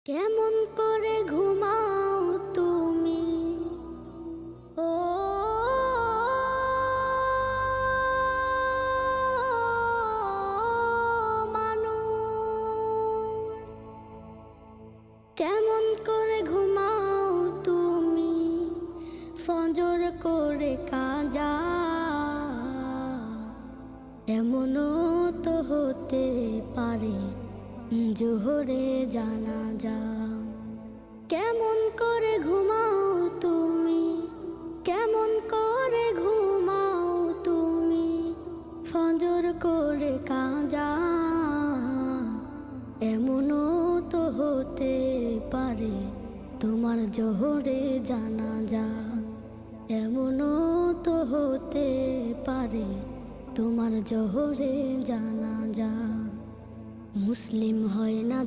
কেমন করে ঘুমাও তুমি ও মানুষ, কেমন করে ঘুমাও তুমি ফজর করে কাজা। এমনও তো হতে পারে জোহরে জানাজা। কেমন করে ঘুমাও তুমি, কেমন করে ঘুমাও তুমি ফজর করে কাজা। এমনও তো হতে পারে তোমার জোহরে জানাজা। এমনও তো হতে পারে তোমার জোহরে জানাজা। মুসলিম হয় না